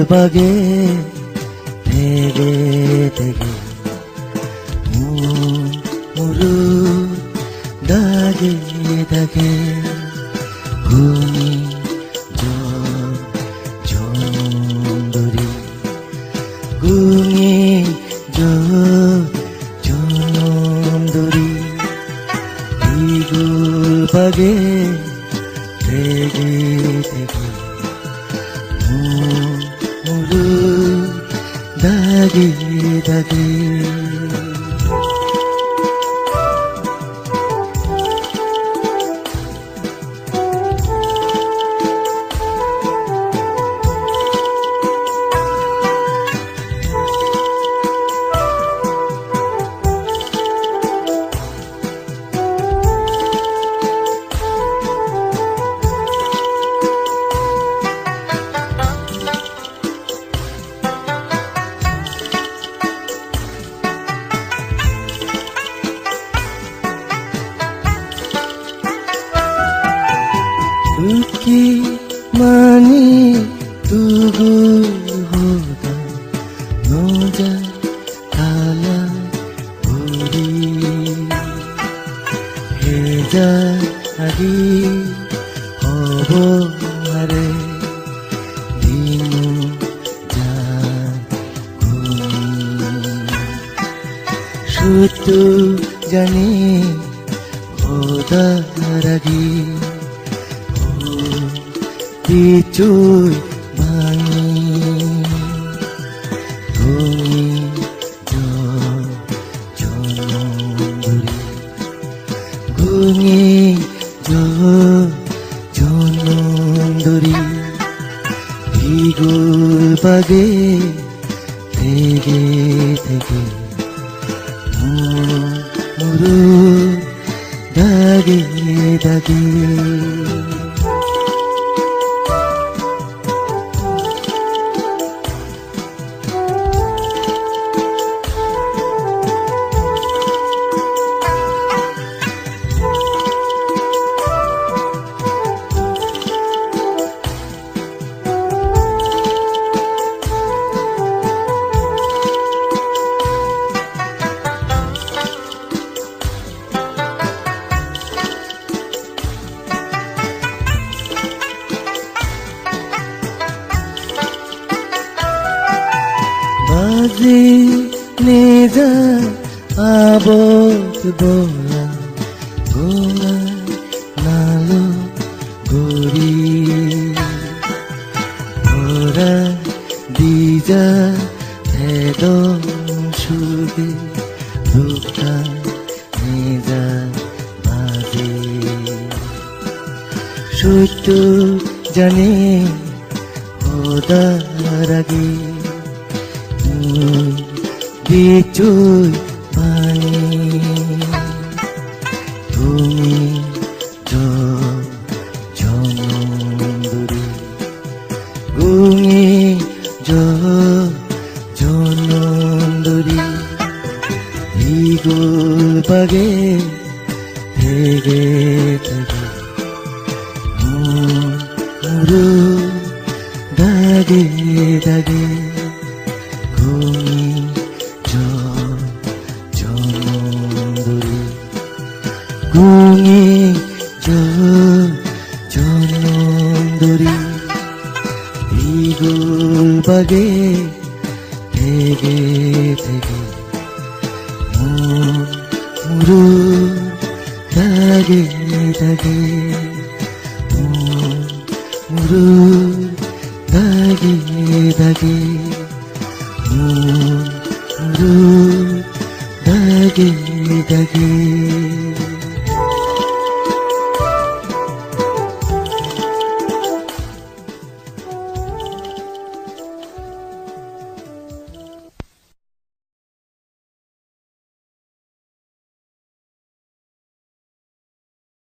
বাগে তেগে তেগে মুরু দাগে দাগে ঘূর্ণি ঝড়ি ঘূর্ণি ঝড়ি ইগুল বাগে তেগে তেগে মুরু দাগে দাগে Tuki mani tugu hoda noja kala buri heja agi hobo hare dinu ja shutu jani hoda ragi picuy bangi gungi jononduri gungi jononduri igul bage tege tege muru dage dage Bazi neza abot bola bola nalo gori ora dija hedo shuge duka neza bazi shutu jane hoda ragi picuy bangi gungi jononduri gungi jononduri igul bage tege tege muru dage dage gungi jononduri gungi jononduri igul bage tege tege muru dage dage muru dage dage muru dage dage